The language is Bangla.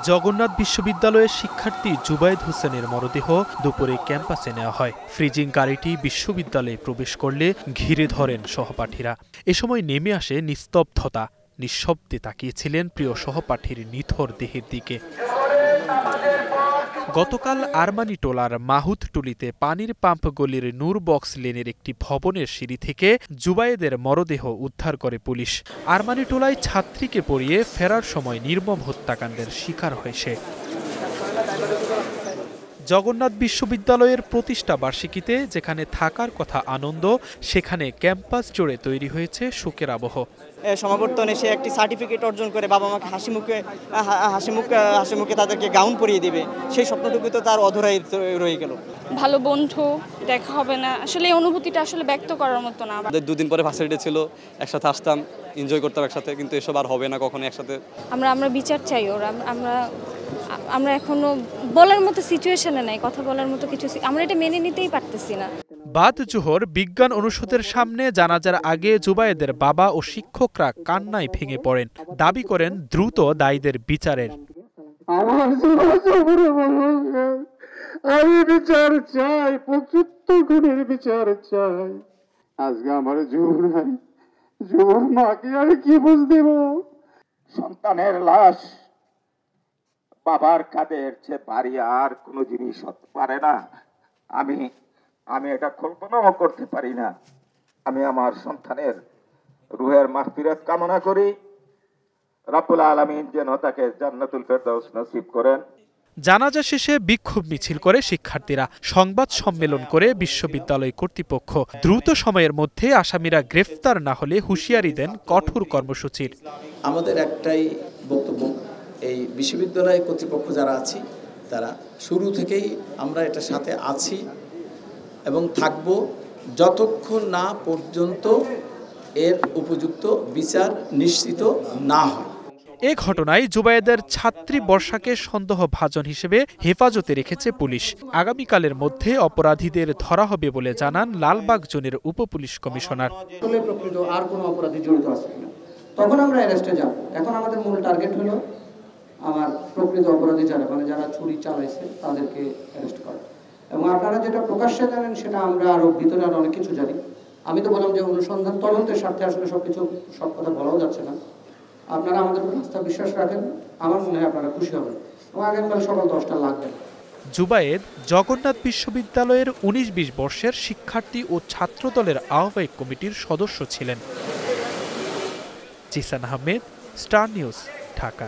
জগন্নাথ বিশ্ববিদ্যালয়ের শিক্ষার্থী জুবায়েদ হোসেনের মরদেহ দুপুরে ক্যাম্পাসে নেওয়া হয়। ফ্রিজিং গাড়িটি বিশ্ববিদ্যালয়ে প্রবেশ করলে ঘিরে ধরেন সহপাঠীরা। এ সময় নেমে আসে নিস্তব্ধতা। নিঃশব্দে তাকিয়েছিলেন প্রিয় সহপাঠীর নিথর দেহের দিকে। গতকাল আরমানিটোলার মাহুতটুলিতে পানির পাম্প গলির নূর বক্স লেনের একটি ভবনের সিঁড়ি থেকে জুবায়েদের মরদেহ উদ্ধার করে পুলিশ। আরমানিটোলায় ছাত্রীকে পড়িয়ে ফেরার সময় নির্মম হত্যাকাণ্ডের শিকার হয় সে। জগন্নাথ বিশ্ববিদ্যালয়ের প্রতিষ্ঠা বার্ষিকীতে যেখানে থাকার কথা আনন্দ, সেখানে ক্যাম্পাস জুড়ে তৈরি হয়েছে শোকের আবহ। সমাবর্তনে সে একটি সার্টিফিকেট অর্জন করে বাবা মাকে হাসি মুখে তাদেরকে গাউন পরিয়ে দিবে, সেই স্বপ্নটুকু তো তার অধরাই রয়ে গেল। ভালো বন্ধু দেখা হবে না, আসলে এই অনুভূতিটা আসলে ব্যক্ত করার মতো না। আমাদের দুদিন পরে ভার্সিটি ছিল, একসাথে আসতাম, এনজয় করতাম একসাথে, কিন্তু এসব আর হবে না কখনো একসাথে। আমরা বিচার চাই ওর। আমরা এখনো বলার মতো সিচুয়েশনে নাই, কথা বলার মতো কিছু, আমরা এটা মেনে নিতেই পারতেছি না। বাদ জোহর বিজ্ঞান অনুষদের সামনে জানাজার আগে জুবায়েদের বাবা ও শিক্ষকরা কান্নায় ভেঙে পড়েন। দাবি করেন দ্রুত দায়ীদের বিচারের। আমি বিচার চাই, ৭৫ খুনের বিচার চাই। আজকে আমার জোর মাকে আমি কি বুঝ দেব? সন্তানের লাশ বাবার কাঁধের চেয়ে ভারী আর কোনো জিনিস হতে পারে না। আমি এটা কল্পনাও করতে পারি না। আমি আমার সন্তানের রুহের মাগফিরাত কামনা করি। রব্বুল আলামিন যেন তাকে জান্নাতুল ফেরদাউস নসিব করেন। জানাজা শেষে বিক্ষোভ মিছিল করে শিক্ষার্থীরা, সংবাদ সম্মেলন করে বিশ্ববিদ্যালয় কর্তৃপক্ষ দ্রুত সময়ের মধ্যে আসামিরা গ্রেফতার না হলে হুঁশিয়ারি দেন কঠোর কর্মসূচির। আমাদের একটাই বক্তব্য, এই বিশ্ববিদ্যালয় কর্তৃপক্ষ যারা আছি তারা শুরু থেকেই আমরা এটার সাথে আছি এবং থাকব যতক্ষণ না পর্যন্ত এর উপযুক্ত বিচার নিশ্চিত না হয়। এ ঘটনায় জুবায়েদের ছাত্রী বর্ষাকে সন্দেহভাজন হিসেবে হেফাজতে রেখেছে পুলিশ। আগামীকালের মধ্যে অপরাধীদের ধরা হবে বলে জানান লালবাগ জোনের উপপুলিশ কমিশনার। প্রকৃত আর কোনো অপরাধী জড়িত আছে কিনা তখন আমরা অ্যারেস্টে যাব। এখন আমাদের মূল টার্গেট হলো আমার প্রকৃত অপরাধী যারা ছুরি চালাইছে তাদেরকে অ্যারেস্ট করা। এবং আপনারা যেটা প্রকাশ্যে জানেন সেটা আমরা আরো ভিতরে আরো অনেক কিছু জানি। আমি তো বললাম যে অনুসন্ধান তদন্তের স্বার্থে আসলে সব কথা বলাও যাচ্ছে না। আপনারা আমাদের উপর আস্থা বিশ্বাস রাখেন, আমার মনে হয় আপনারা খুশি হবেন এবং আগামীকাল সকাল 10টা লাগবেন। জুবায়েদ জগন্নাথ বিশ্ববিদ্যালয়ের ১৯-২০ বর্ষের শিক্ষার্থী ও ছাত্র দলের আহ্বায়ক কমিটির সদস্য ছিলেন। Jisan Ahmed, star news, Dhaka.